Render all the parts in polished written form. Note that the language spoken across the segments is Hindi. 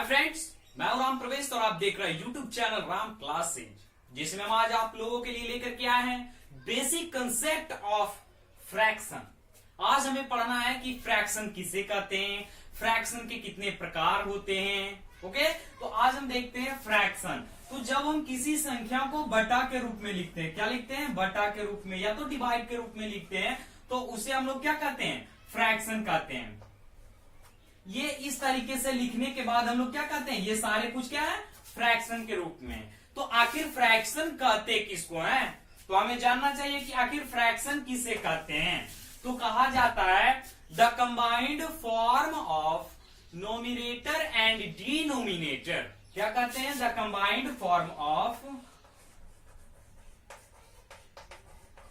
हाय फ्रेंड्स, मैं हूं राम प्रवेश और आप देख रहे हैं यूट्यूब चैनल राम क्लासेज, जिसमें हम आज आप लोगों के लिए लेकर के आए हैं बेसिक कंसेप्ट ऑफ फ्रैक्शन। आज हमें पढ़ना है कि फ्रैक्शन किसे कहते हैं, फ्रैक्शन के कितने प्रकार होते हैं। ओके, तो आज हम देखते हैं फ्रैक्शन। तो जब हम किसी संख्या को बटा के रूप में लिखते हैं, क्या लिखते हैं? बटा के रूप में या तो डिवाइड के रूप में लिखते हैं, तो उसे हम लोग क्या कहते हैं? फ्रैक्शन कहते हैं। ये इस तरीके से लिखने के बाद हम लोग क्या कहते हैं? ये सारे कुछ क्या है? फ्रैक्शन के रूप में। तो आखिर फ्रैक्शन कहते किसको है? तो हमें जानना चाहिए कि आखिर फ्रैक्शन किसे कहते हैं। तो कहा जाता है the combined form of nominator and denominator. क्या कहते हैं? The combined form of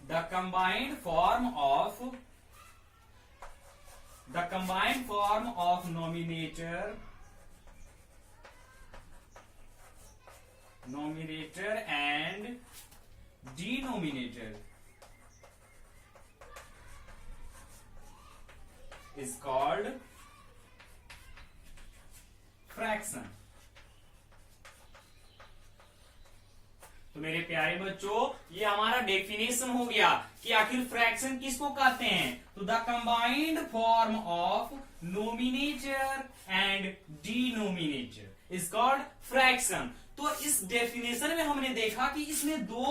the combined form of nominator and denominator is called fraction। तो मेरे प्यारे बच्चों, ये हमारा डेफिनेशन हो गया कि आखिर फ्रैक्शन किसको कहते हैं। तो the combined form of nominator and denominator is called fraction. तो इस डेफिनेशन में हमने देखा कि इसमें दो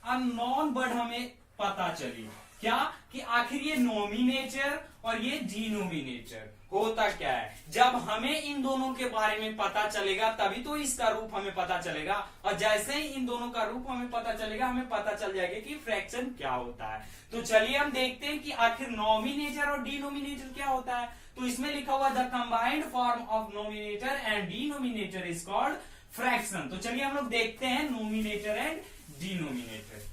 अननोन वर्ड हमें पता चली। क्या कि आखिर ये नोमिनेटर और ये डिनोमिनेटर होता क्या है। जब हमें इन दोनों के बारे में पता चलेगा तभी तो इसका रूप हमें पता चलेगा, और जैसे ही इन दोनों का रूप हमें पता चलेगा हमें पता चल जाएगा कि फ्रैक्शन क्या होता है। तो चलिए हम देखते हैं कि आखिर नोमिनेटर और डिनोमिनेटर क्या होता है। तो इसमें लिखा हुआ the combined form of nominator and denominator is called fraction. तो चलिए हम लोग देखते हैं नोमिनेटर एंड डिनोमिनेटर।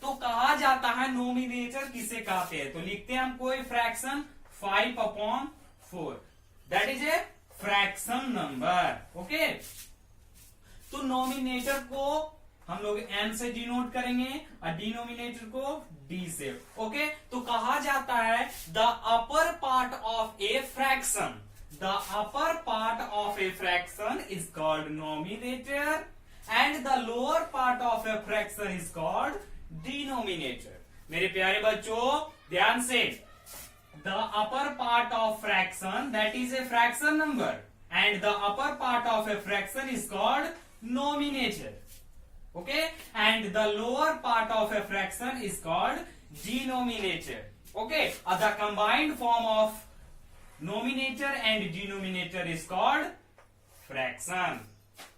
तो कहा जाता है नोमिनेटर किसे कहते हैं। तो लिखते हैं हम कोई fraction 5/4, that is a fraction number. Okay, तो नोमिनेटर को हम लोग n से डिनोट करेंगे और डिनोमिनेटर को d से। ओके, तो कहा जाता है the upper part of a fraction, the upper part of a fraction is called nominator and the lower part of a fraction is called denominator. मेरे प्यारे बच्चों ध्यान से, the upper part of fraction, that is a fraction number, and the upper part of a fraction is called nominator. Okay, and the lower part of a fraction is called denominator. Okay, the combined form of nominator and denominator is called fraction.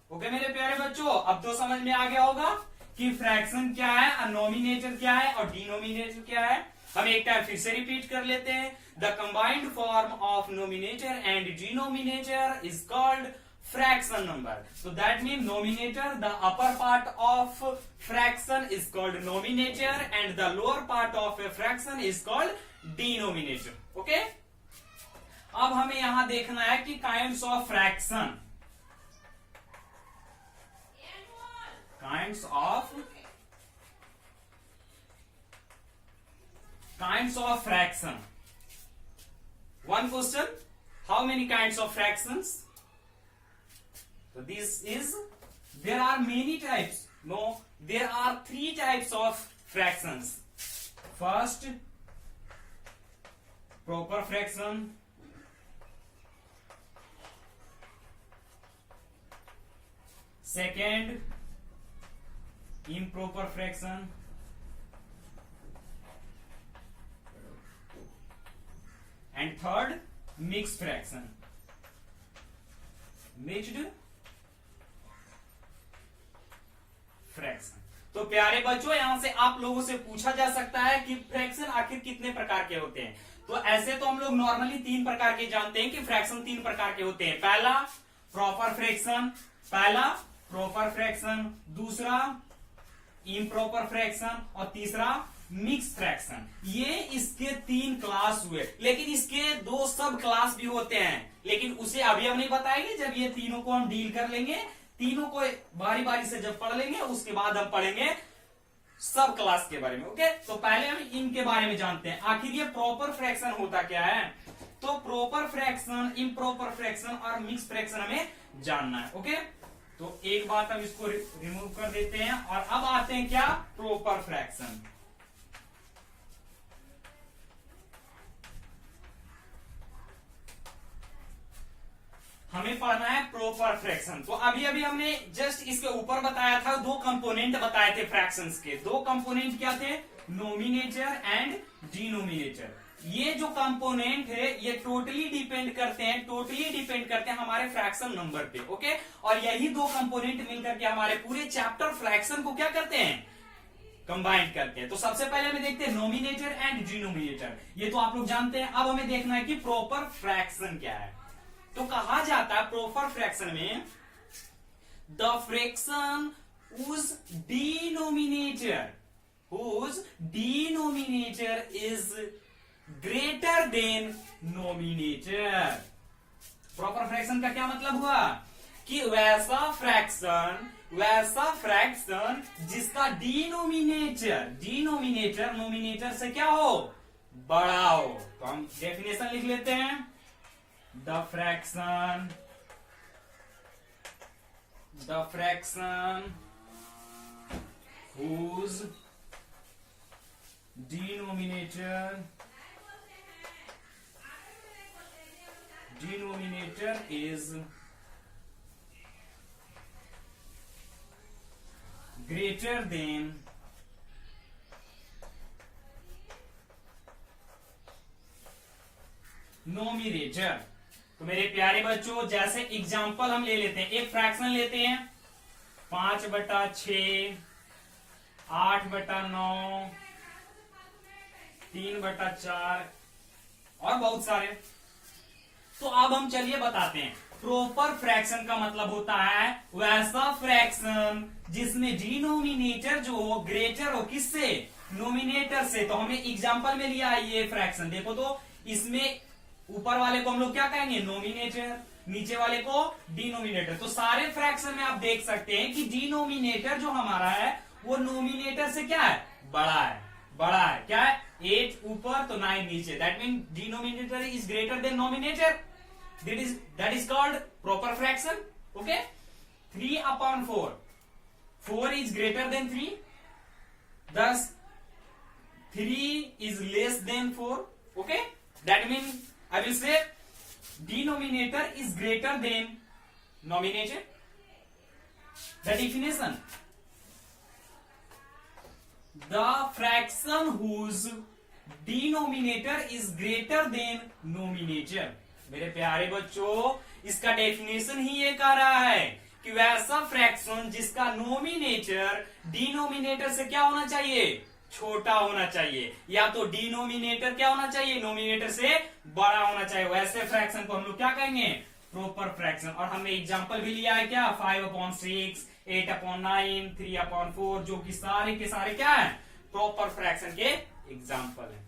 Okay मेरे प्यारे बच्चों, अब तो समझ में आ गया होगा कि फ्रैक्शन क्या है और नोमिनेटर क्या है और डिनोमिनेटर क्या है। हम एक टाइम फिर से रिपीट कर लेते हैं। The combined form of nominator and denominator is called fraction number. So that means nominator, the upper part of fraction is called nominator and the lower part of a fraction is called denominator. Okay? अब हमें यहां देखना है कि kinds of fraction, kinds of fraction. One question, how many kinds of fractions? So this is, there are many types. No, there are 3 types of fractions. First, proper fraction. Second, improper fraction. And third, mixed fraction. Mixed fraction. तो प्यारे बच्चों, यहां से आप लोगों से पूछा जा सकता है कि फ्रैक्शन आखिर कितने प्रकार के होते हैं। तो ऐसे तो हम लोग नॉर्मली 3 प्रकार के जानते हैं कि फ्रैक्शन 3 प्रकार के होते हैं। पहला प्रॉपर फ्रैक्शन, दूसरा इम्प्रॉपर फ्रैक्शन और तीसरा मिक्स फ्रैक्शन। ये इसके 3 क्लास हुए, लेकिन इसके 2 सब क्लास भी होते हैं, लेकिन उसे अभी हम नहीं बताएंगे। जब ये तीनों को हम डील कर लेंगे, तीनों को बारी बारी से जब पढ़ लेंगे, उसके बाद हम पढ़ेंगे सब क्लास के बारे में। ओके, तो पहले हम इनके बारे में जानते हैं। आखिर ये प्रॉपर फ्रैक्शन होता क्या है। तो प्रॉपर फ्रैक्शन, इम्प्रॉपर फ्रैक्शन और मिक्स फ्रैक्शन हमें जानना है। ओके, तो एक बात हम इसको रिमूव कर देते हैं और अब आते हैं क्या, प्रॉपर फ्रैक्शन। हमें पढ़ना है प्रॉपर फ्रैक्शन। तो अभी अभी हमने जस्ट इसके ऊपर बताया था, दो कंपोनेंट बताए थे फ्रैक्शंस के। दो कंपोनेंट क्या थे, नोमिनेटर एंड डिनोमिनेटर। ये जो कंपोनेंट है ये टोटली डिपेंड करते हैं हमारे फ्रैक्शन नंबर पे। ओके, और यही दो कंपोनेंट मिलकर के हमारे पूरे चैप्टर फ्रैक्शन को क्या करते हैं, कंबाइन करते हैं। तो सबसे पहले हमें देखते हैं नोमिनेटर एंड डिनोमिनेटर, ये तो आप लोग जानते हैं। अब हमें देखना है कि प्रॉपर फ्रैक्शन क्या है। तो कहा जाता है प्रॉपर फ्रैक्शन में the fraction whose denominator is greater than nominator। Proper fraction का क्या मतलब हुआ कि वैसा फ्रैक्शन जिसका डिनोमिनेटर नोमिनेटर से क्या हो, बड़ा हो। तो हम डेफिनेशन लिख लेते हैं, the fraction whose denominator is greater than nominator. तो मेरे प्यारे बच्चों, जैसे एग्जांपल हम ले लेते हैं, एक फ्रैक्शन लेते हैं 5/6, 8/9, 3/4 और बहुत सारे। तो अब हम चलिए बताते हैं, प्रॉपर फ्रैक्शन का मतलब होता है वैसा फ्रैक्शन जिसमें डिनोमिनेटर जो हो ग्रेटर हो, किससे, नोमिनेटर से। तो हमने एग्जांपल में लिया है ये फ्रैक्शन, देखो तो इसमें ऊपर वाले को हम लोग क्या कहेंगे, नोमिनेटर, नीचे वाले को डिनोमिनेटर। तो सारे फ्रैक्शन में आप देख सकते हैं कि डिनोमिनेटर जो हमारा है वो नोमिनेटर से क्या है, बड़ा है। क्या है, 8 ऊपर तो 9 नीचे, that mean denominator is greater then nominator, that is called proper fraction. Okay, 3/4, 4 is greater than 3, thus 3 is less than 4. Okay, that means I will say denominator is greater than nominator. The definition, the fraction whose denominator is greater than nominator। मेरे प्यारे बच्चों, इसका डेफिनेशन ही ये कह रहा है कि वैसा फ्रैक्शन जिसका नोमिनेटर डिनोमिनेटर से क्या होना चाहिए, छोटा होना चाहिए, या तो डिनोमिनेटर क्या होना चाहिए, नोमिनेटर से बड़ा होना चाहिए। वैसे फ्रैक्शन को हम लोग क्या कहेंगे, प्रॉपर फ्रैक्शन। और हमने एग्जांपल भी लिया है क्या, 5/6, 8/9, 3/4, जो कि सारे के सारे क्या है, प्रॉपर फ्रैक्शन के एग्जांपल है।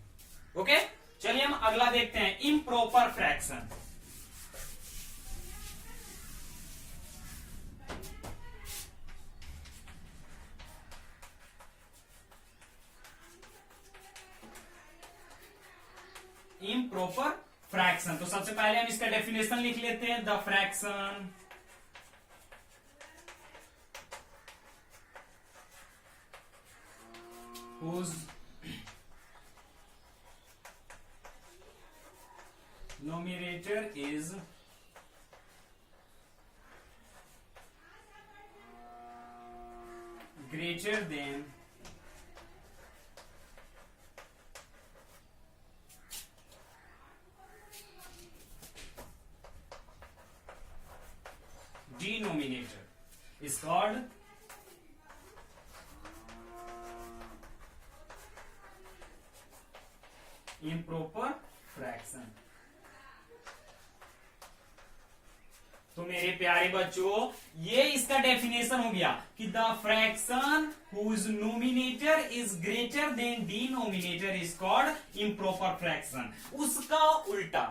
ओके, चलिए हम अगला देखते हैं, इम्प्रॉपर फ्रैक्शन। इम्प्रॉपर फ्रैक्शन, तो सबसे पहले हम इसका डेफिनेशन लिख लेते हैं, the fraction whose numerator is greater than denominator is called improper fraction। तो मेरे प्यारे बच्चों, ये इसका डेफिनेशन हो गया कि the fraction whose numerator is greater than denominator is called improper fraction. उसका उल्टा,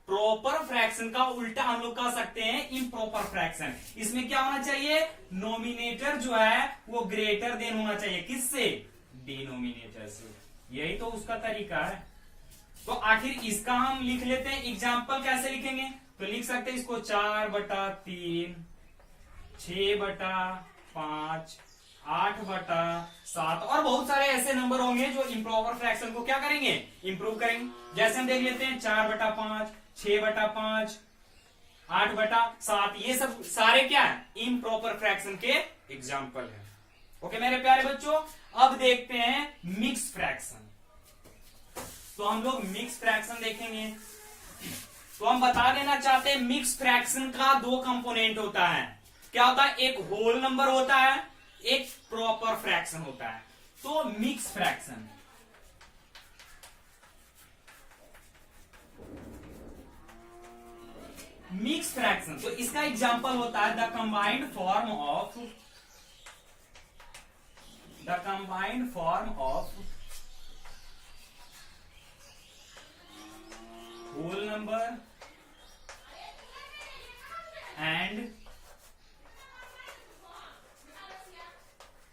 प्रॉपर फ्रैक्शन का उल्टा हम लोग कह सकते हैं इम्प्रॉपर फ्रैक्शन। इसमें क्या होना चाहिए, नोमिनेटर जो है वो ग्रेटर देन होना चाहिए, किससे, डिनोमिनेटर से। यही तो उसका तरीका है। तो आखिर इसका हम लिख लेते हैं एग्जाम्पल। कैसे लिखेंगे? तो लिख सकते हैं इसको 4/3, 6/5, 8/7 और बहुत सारे ऐसे नंबर होंगे जो इम्प्रॉपर फ्रैक्शन को क्या करेंगे, इंप्रूव करेंगे। जैसे हम देख लेते हैं 4/5, 6/5, 8/7, ये सब सारे क्या है, इम्प्रॉपर फ्रैक्शन के एग्जाम्पल है। ओके मेरे प्यारे बच्चों, अब देखते हैं मिक्स फ्रैक्शन। तो हम लोग मिक्स फ्रैक्शन देखेंगे। तो हम बता देना चाहते हैं मिक्स फ्रैक्शन का दो कंपोनेंट होता है। क्या होता है? एक होल नंबर होता है, एक प्रॉपर फ्रैक्शन होता है। तो मिक्स फ्रैक्शन, मिक्स फ्रैक्शन, तो इसका एग्जांपल होता है the combined form of whole number and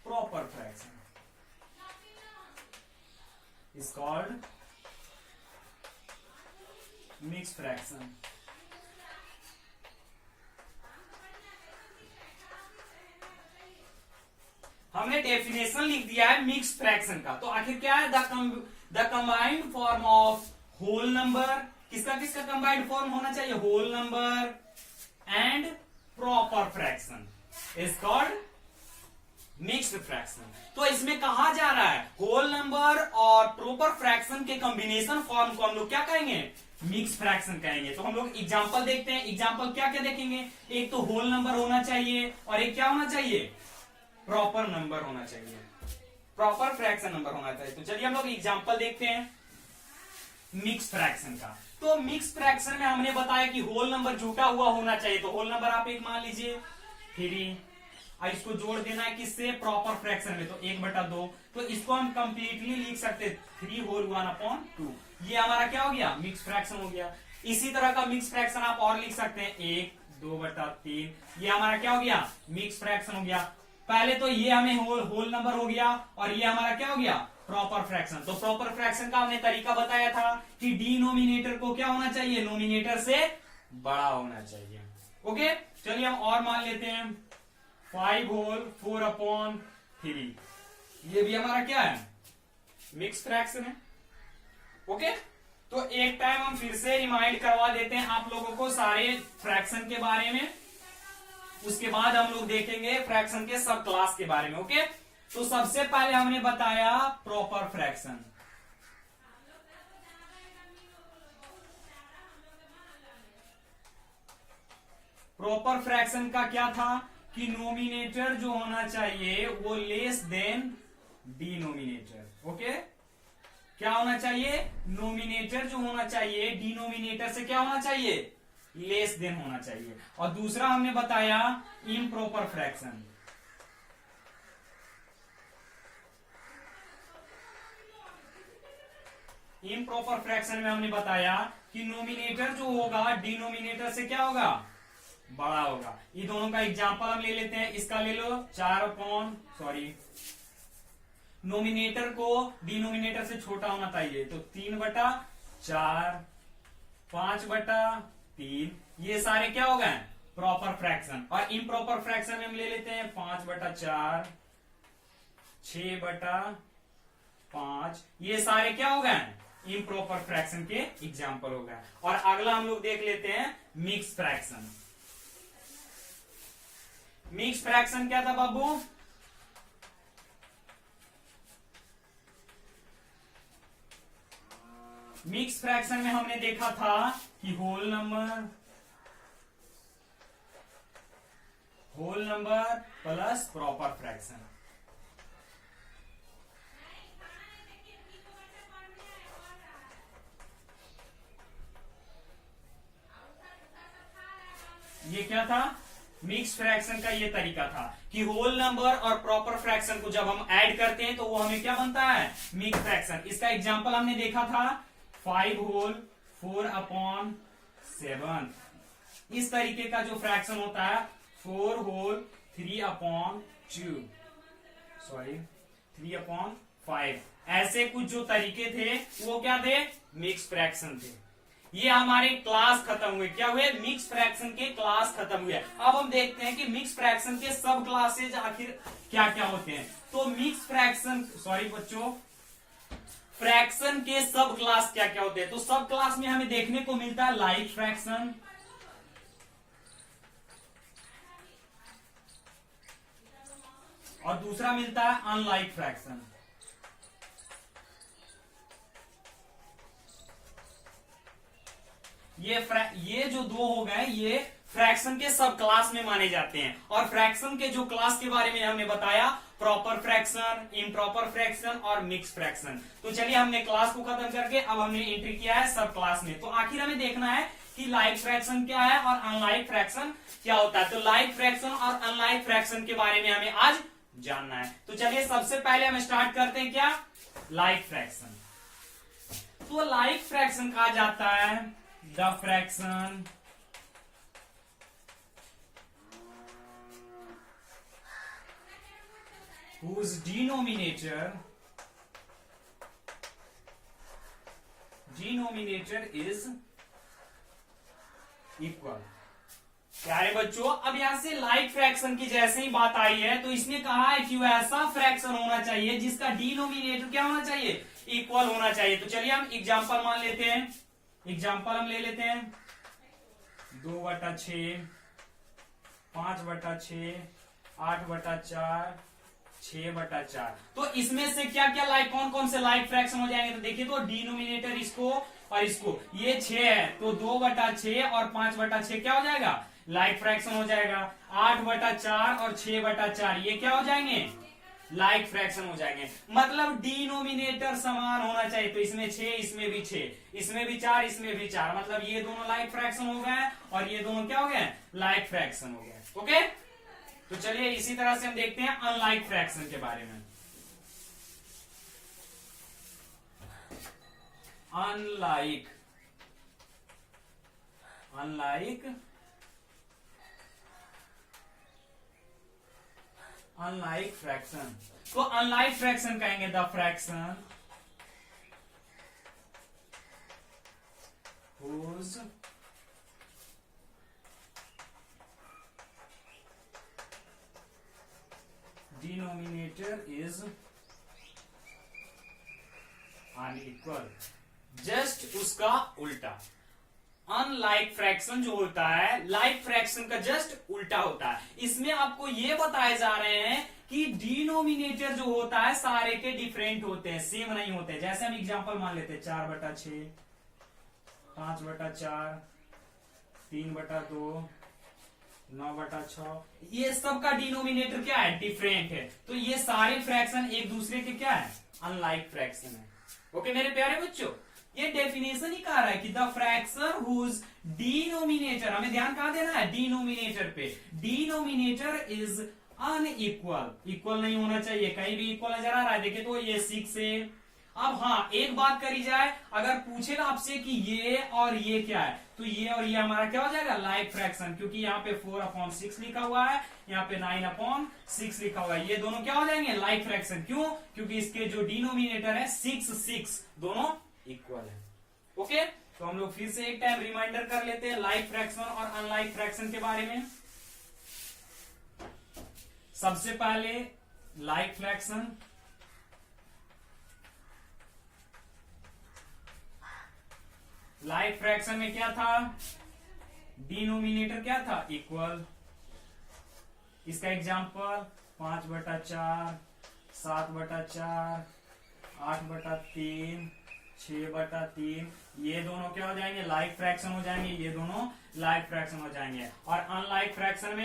proper fraction is called mixed fraction। हमने डेफिनेशन लिख दिया है मिक्स फ्रैक्शन का। तो आखिर क्या है? The combined form of whole number, किसका किसका कंबाइंड फॉर्म होना चाहिए? Whole number and proper fraction is called mixed fraction. तो इसमें कहा जा रहा है होल नंबर और प्रॉपर फ्रैक्शन के कॉम्बिनेशन फॉर्म को हम लोग क्या कहेंगे? मिक्स फ्रैक्शन कहेंगे। तो हम लोग एग्जांपल देखते हैं। एग्जांपल क्या क्या देखेंगे? एक तो होल नंबर होना चाहिए और एक क्या होना चाहिए? प्रॉपर नंबर होना चाहिए, प्रॉपर फ्रैक्शन नंबर होना चाहिए। तो चलिए हम लोग एग्जांपल देखते हैं मिक्स फ्रैक्शन का। तो मिक्स फ्रैक्शन में हमने बताया कि होल नंबर जुटा हुआ होना चाहिए। तो होल नंबर आप एक मान लीजिए 3, और इसको जोड़ देना है किससे? प्रॉपर फ्रैक्शन में, तो 1/2। तो इसको हम कंप्लीटली लिख सकते 3 होल 1/2। ये हमारा क्या हो गया? मिक्स फ्रैक्शन हो गया। इसी तरह का मिक्स फ्रैक्शन आप और लिख सकते हैं 1, 2/3। ये हमारा क्या हो गया? मिक्स फ्रैक्शन हो गया। पहले तो ये हमें होल नंबर हो गया और ये हमारा क्या हो गया? Proper fraction. तो प्रॉपर फ्रैक्शन का हमने तरीका बताया था कि डिनोमिनेटर को क्या होना चाहिए? नोमिनेटर से बड़ा होना चाहिए। ओके, चलिए हम और मान लेते हैं 5 होल 4/3। ये भी हमारा क्या है? मिक्स फ्रैक्शन है। ओके, तो एक टाइम हम फिर से रिमाइंड करवा देते हैं आप लोगों को सारे फ्रैक्शन के बारे में। उसके बाद हम लोग देखेंगे फ्रैक्शन के सब क्लास के बारे में। ओके, तो सबसे पहले हमने बताया प्रॉपर फ्रैक्शन। प्रॉपर फ्रैक्शन का क्या था कि नोमिनेटर जो होना चाहिए वो लेस देन डिनोमिनेटर। ओके, क्या होना चाहिए? नोमिनेटर जो होना चाहिए डिनोमिनेटर से क्या होना चाहिए? लेस देन होना चाहिए। और दूसरा हमने बताया इम्प्रॉपर फ्रैक्शन। इम्प्रॉपर फ्रैक्शन में हमने बताया कि नोमिनेटर जो होगा डिनोमिनेटर से क्या होगा? बड़ा होगा। ये दोनों का एग्जांपल हम ले लेते हैं। इसका ले लो 4 नोमिनेटर को डिनोमिनेटर से छोटा होना चाहिए, तो 3/4, 5/3। ये सारे क्या हो गए? Proper fraction. और इम्प्रॉपर फ्रैक्शन में हम ले लेते हैं 5/4, 6/5। ये सारे क्या हो गए? इम्प्रॉपर फ्रैक्शन के एग्जाम्पल हो गए। और अगला हम लोग देख लेते हैं मिक्स फ्रैक्शन। मिक्स फ्रैक्शन क्या था बाबू? मिक्स फ्रैक्शन में हमने देखा था कि whole number plus proper fraction. ये क्या था? मिक्स फ्रैक्शन का ये तरीका था कि होल नंबर और प्रॉपर फ्रैक्शन को जब हम ऐड करते हैं तो वो हमें क्या बनता है? Mix fraction. इसका एग्जांपल हमने देखा था 5 होल 4/7। इस तरीके का जो फ्रैक्शन होता है 4 होल 3/4। 5। ऐसे कुछ जो तरीके थे वो क्या थे, मिक्स फ्रैक्शन थे। ये हमारे क्लास खत्म हुए, क्या हुए, मिक्स फ्रैक्शन के क्लास खत्म हुए। अब हम देखते हैं कि मिक्स फ्रैक्शन के सब क्लासेज आखिर क्या क्या होते हैं। तो मिक्स फ्रैक्शन, सॉरी बच्चों, फ्रैक्शन के सब क्लास क्या क्या होते हैं। तो सब क्लास में हमें देखने को मिलता है लाइक फ्रैक्शन, और दूसरा मिलता है अनलाइक फ्रैक्शन। ये जो दो हो गए ये फ्रैक्शन के सब क्लास में माने जाते हैं। और फ्रैक्शन के जो क्लास के बारे में हमने बताया, प्रॉपर फ्रैक्शन, इम्प्रॉपर फ्रैक्शन और मिक्स फ्रैक्शन। तो चलिए हमने क्लास को खत्म करके अब हमने एंट्री किया है सब क्लास में। तो आखिर हमें देखना है कि लाइक फ्रैक्शन क्या है और अनलाइक फ्रैक्शन क्या होता है। तो लाइक फ्रैक्शन और अनलाइक फ्रैक्शन के बारे में हमें आज जानना है। तो चलिए सबसे पहले हम स्टार्ट करते हैं क्या, लाइक फ्रैक्शन। तो लाइक फ्रैक्शन कहा जाता है the fraction whose denominator is equal। प्यारे बच्चों, अब यहां से लाइक फ्रैक्शन की जैसे ही बात आई है तो इसने कहा है कि वो ऐसा फ्रैक्शन होना चाहिए जिसका डिनोमिनेटर क्या होना चाहिए, इक्वल होना चाहिए। तो चलिए हम एग्जांपल मान लेते हैं। एग्जांपल हम ले लेते हैं 2/6, 5/6, 8/4, 6/4। तो इसमें से क्या क्या लाइक, कौन कौन से लाइक फ्रैक्शन हो जाएंगे। तो देखिए, तो डिनोमिनेटर इसको और इसको, ये 6 है तो 2/6 और 5/6 क्या हो जाएगा, लाइक फ्रैक्शन हो जाएगा। 8/4 और 6/4 ये क्या हो जाएंगे, लाइक फ्रैक्शन हो जाएंगे। मतलब डिनोमिनेटर समान होना चाहिए। तो इसमें 6, इसमें भी 6, इसमें भी 4, इसमें भी 4, मतलब ये दोनों लाइक फ्रैक्शन हो गए और ये दोनों क्या हो गए, लाइक फ्रैक्शन हो गए। ओके, तो चलिए इसी तरह से हम देखते हैं अनलाइक फ्रैक्शन के बारे में। Unlike fraction. तो अनलाइक फ्रैक्शन कहेंगे the fraction whose denominator is unequal। Just उसका उल्टा। अनलाइक फ्रैक्शन जो होता है लाइक फ्रैक्शन का जस्ट उल्टा होता है। इसमें आपको ये बताए जा रहे हैं कि डिनोमिनेटर जो होता है सारे के डिफरेंट होते हैं, सेम नहीं होते। जैसे हम एग्जांपल मान लेते हैं 4/6, 5/4, 3/2, 9/6, ये सब का डिनोमिनेटर क्या है, डिफरेंट है। तो ये सारे फ्रैक्शन एक दूसरे के क्या है, अनलाइक फ्रैक्शन है। ओके मेरे प्यारे बच्चों, ये डेफिनेशन ही कह रहा है कि द फ्रैक्शन हुज डिनोमिनेटर, हमें ध्यान कहां देना है, डिनोमिनेटर पे, डिनोमिनेटर इज अनइक्वल, इक्वल नहीं होना चाहिए। कहीं भी इक्वल नजर आ रहा है, देखिए तो ये 6 है। अब हाँ, एक बात करी जाए, अगर पूछेगा आपसे कि ये और ये क्या है, तो ये और ये हमारा क्या हो जाएगा, लाइक फ्रैक्शन, क्योंकि यहाँ पे 4/6 लिखा हुआ है, यहाँ पे 9/6 लिखा हुआ है। ये दोनों क्या हो जाएंगे, लाइक फ्रैक्शन। क्यों, क्योंकि इसके जो डिनोमिनेटर है 6 दोनों इक्वल है। ओके, तो हम लोग फिर से एक टाइम रिमाइंडर कर लेते हैं लाइक फ्रैक्शन और अनलाइक फ्रैक्शन के बारे में। सबसे पहले लाइक फ्रैक्शन, लाइक फ्रैक्शन में क्या था, डिनोमिनेटर क्या था, इक्वल। इसका एग्जांपल 5/4, 7/4, 8/3, 6/3, ये दोनों क्या हो जाएंगे, लाइक फ्रैक्शन हो जाएंगे, ये दोनों लाइक फ्रैक्शन हो जाएंगे। और अनलाइक फ्रैक्शन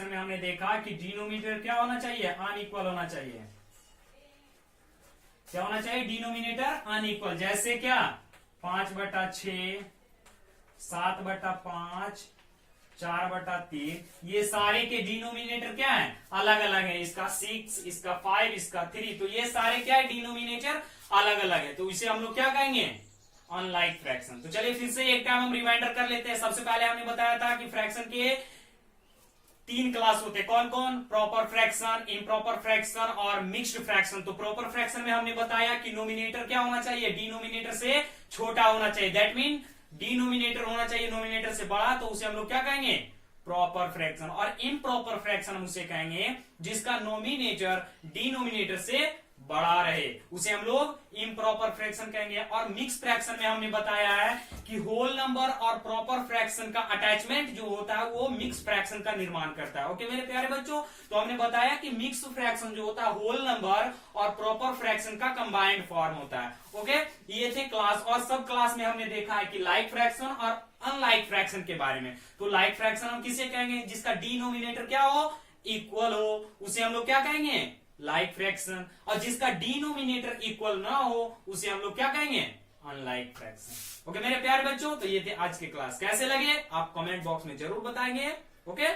में हमने देखा कि डिनोमिनेटर क्या होना चाहिए, अनइक्वल होना चाहिए। क्या होना चाहिए, डिनोमिनेटर अनइक्वल। जैसे क्या, 5/6, 7/5, 4/3, ये सारे के डिनोमिनेटर क्या है, अलग अलग है। इसका 6, इसका 5, इसका 3, तो ये सारे क्या है, डिनोमिनेटर अलग अलग है। तो इसे हम लोग क्या कहेंगे, अनलाइक फ्रैक्शन। तो चलिए फिर से एक टाइम हम रिमाइंडर कर लेते हैं। सबसे पहले हमने बताया था कि फ्रैक्शन के तीन क्लास होते हैं, कौन कौन? प्रॉपर फ्रैक्शन, इम्प्रॉपर फ्रैक्शन और मिक्स्ड फ्रैक्शन। तो प्रॉपर फ्रैक्शन में हमने बताया कि नोमिनेटर क्या होना चाहिए? डिनोमिनेटर से छोटा होना चाहिए। दैट मीन डिनोमिनेटर होना चाहिए नोमिनेटर से बड़ा, तो उसे हम लोग क्या कहेंगे? Proper fraction. और इम्प्रॉपर फ्रैक्शन हम उसे कहेंगे जिसका नोमिनेटर डिनोमिनेटर से बड़ा रहे, उसे हम लोग इम्प्रॉपर फ्रैक्शन कहेंगे। और मिक्स फ्रैक्शन में हमने बताया है कि होल नंबर और प्रॉपर फ्रैक्शन का अटैचमेंट जो होता है वो मिक्स फ्रैक्शन का निर्माण करता है। ओके मेरे प्यारे बच्चों, तो हमने बताया कि मिक्स फ्रैक्शन जो होता है होल नंबर और प्रॉपर फ्रैक्शन का कंबाइंड फॉर्म होता है। ओके, ये थे क्लास। और सब क्लास में हमने देखा है कि लाइक फ्रैक्शन और अनलाइक फ्रैक्शन के बारे में। तो लाइक फ्रैक्शन हम किसे कहेंगे? जिसका डिनोमिनेटर क्या हो? इक्वल हो, उसे हम लोग क्या कहेंगे? Like fraction. और जिसका डिनोमिनेटर इक्वल ना हो उसे हम लोग क्या कहेंगे? Unlike fraction. ओके मेरे प्यारे बच्चों, तो ये थे आज के क्लास। कैसे लगे आप कमेंट बॉक्स में जरूर बताएंगे। ओके।